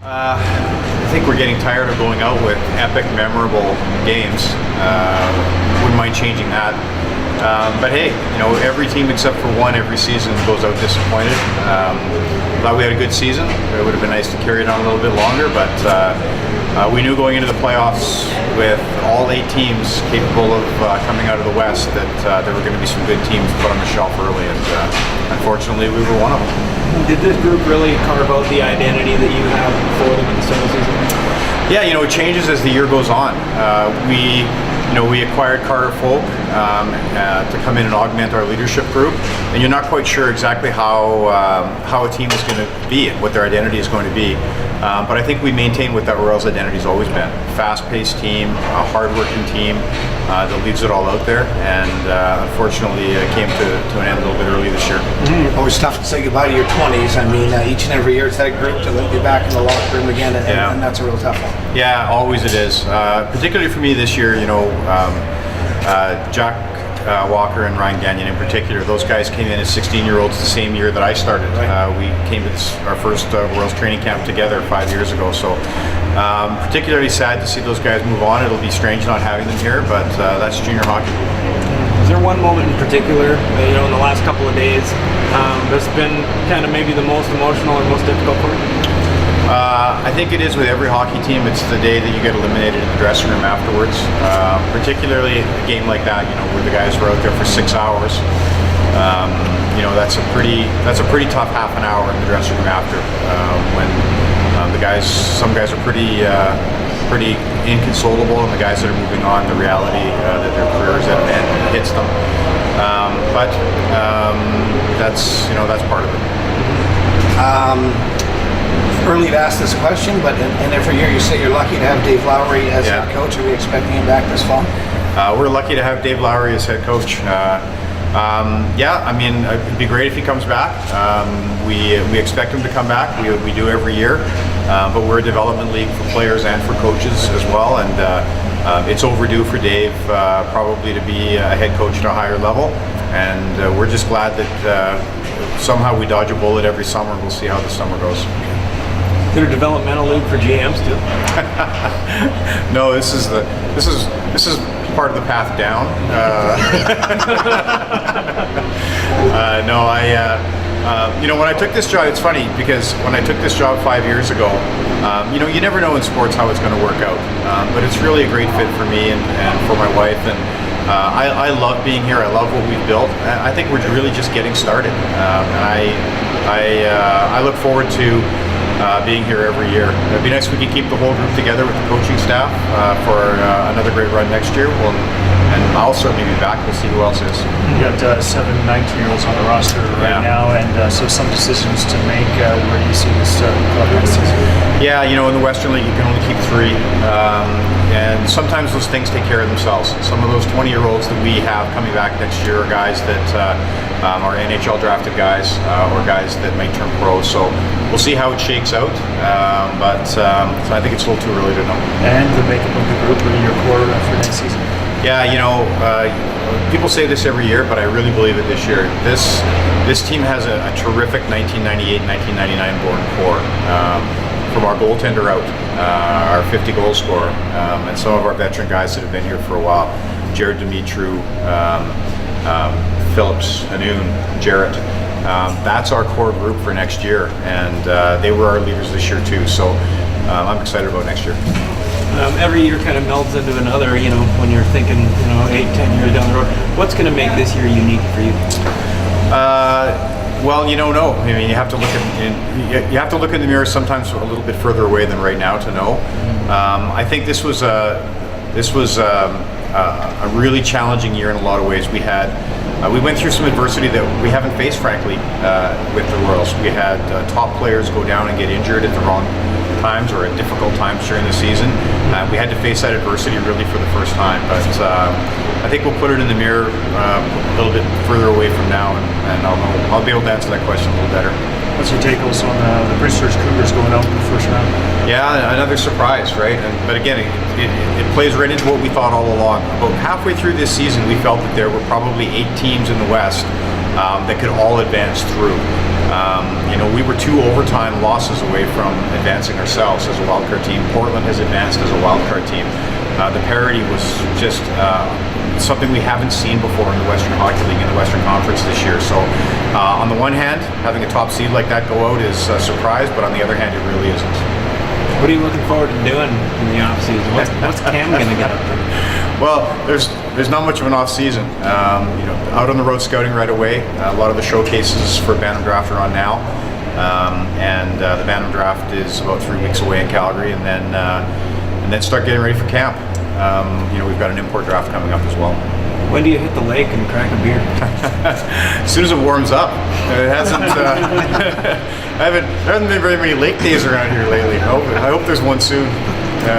I think we're getting tired of going out with epic, memorable games. Wouldn't mind changing that. But hey, every team except for one every season goes out disappointed. Thought we had a good season. It would have been nice to carry it on a little bit longer, but we knew going into the playoffs with all 8 teams capable of coming out of the West that there were going to be some good teams put on the shelf early, and unfortunately we were one of them. Did this group really carve out the identity that you have for them in the start of the season? Yeah, it changes as the year goes on. We acquired Carter Folk to come in and augment our leadership group, and you're not quite sure exactly how a team is going to be and what their identity is going to be. But I think we maintain what that Royals identity has always been: fast-paced team, a hard-working team that leaves it all out there. And unfortunately, it came to an end a little bit early this year. Always tough to say goodbye to your 20s. I mean, each and every year it's that group to let you back in the locker room again, and that's a real tough one. Yeah, always it is. Particularly for me this year, Jack Walker and Ryan Gagnon in particular, those guys came in as 16-year-olds the same year that I started. Right. We came to our first Royals training camp together 5 years ago, so particularly sad to see those guys move on. It'll be strange not having them here, but that's junior hockey. Is there one moment in particular, in the last couple of days, that's been kind of maybe the most emotional or most difficult for you? I think it is with every hockey team. It's the day that you get eliminated in the dressing room afterwards. Particularly a game like that, where the guys were out there for 6 hours. That's a pretty tough half an hour in the dressing room after, when some guys are pretty inconsolable, and the guys that are moving on, the reality that their careers at an end hits them. But that's part of it. Early to ask this question, but in every year you say you're lucky to have Dave Lowry as head coach. Are we expecting him back this fall? We're lucky to have Dave Lowry as head coach. It'd be great if he comes back. We expect him to come back. We do every year, but we're a development league for players and for coaches as well, and it's overdue for Dave probably to be a head coach at a higher level, and we're just glad that somehow we dodge a bullet every summer. We'll see how the summer goes. Is there a developmental league for GMs too? No, this is part of the path down. When I took this job, it's funny because when I took this job 5 years ago, you never know in sports how it's going to work out. But it's really a great fit for me and for my wife, and I love being here. I love what we've built. I think we're really just getting started, and I look forward to being here every year. It'd be nice if we could keep the whole group together with the coaching staff for another great run next year. And I'll certainly be back. We'll see who else is. You got 7 19-year-olds on the roster right now, and so some decisions to make. Where do you see this club next season? Yeah, in the Western League you can only keep 3, and sometimes those things take care of themselves. Some of those 20-year-olds that we have coming back next year are guys that are NHL drafted guys or guys that might turn pro. So we'll see how it shakes out, so I think it's a little too early to know. And the makeup of the group in your core for next season? Yeah, people say this every year, but I really believe it this year. This team has a terrific 1998, 1999 born core. From our goaltender out, our 50-goal scorer, and some of our veteran guys that have been here for a while, Jared Dimitru, Phillips, Hanoun, Jarrett. That's our core group for next year, and they were our leaders this year too. So I'm excited about next year. Every year kind of melds into another. When you're thinking, 8-10 years down the road, what's going to make this year unique for you? Well, you don't know. I mean, you have to look in the mirror sometimes a little bit further away than right now to know. I think this was a really challenging year in a lot of ways. We went through some adversity that we haven't faced, frankly, with the Royals. We had top players go down and get injured at the wrong times or at difficult times during the season. We had to face that adversity really for the first time, but I think we'll put it in the mirror a little bit further away from now, and I'll be able to answer that question a little better. What's your take also on the Bridgesters Cougars going out in the first round? Yeah, another surprise, right? But again, it plays right into what we thought all along. About halfway through this season, we felt that there were probably 8 teams in the West that could all advance through. You know, we were 2 overtime losses away from advancing ourselves as a wildcard team. Portland has advanced as a wildcard team. The parity was just something we haven't seen before in the Western Hockey League, in the Western Conference this year. So on the one hand, having a top seed like that go out is a surprise, but on the other hand, it really isn't. What are you looking forward to doing in the off season? What's Cam gonna get up to? Well, there's not much of an off season. You know, out on the road scouting right away. A lot of the showcases for Bantam Draft are on now, and the Bantam Draft is about 3 weeks away in Calgary, and then start getting ready for camp. You know, we've got an import draft coming up as well. When do you hit the lake and crack a beer? As soon as it warms up. It hasn't. There haven't been very many lake days around here lately. I hope there's one soon.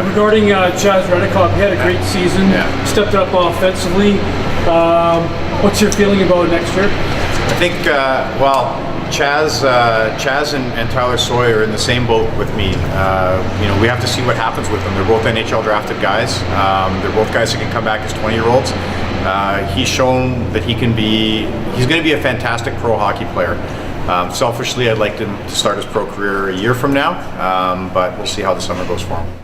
Regarding Chaz Redekop, he had a great season, stepped up offensively. What's your feeling about next year? I think, well, Chaz and Tyler Sawyer are in the same boat with me. You know, we have to see what happens with them. They're both NHL drafted guys. They're both guys who can come back as 20-year-olds. He's shown that he's going to be a fantastic pro hockey player. Selfishly, I'd like him to start his pro career a year from now, but we'll see how the summer goes for him.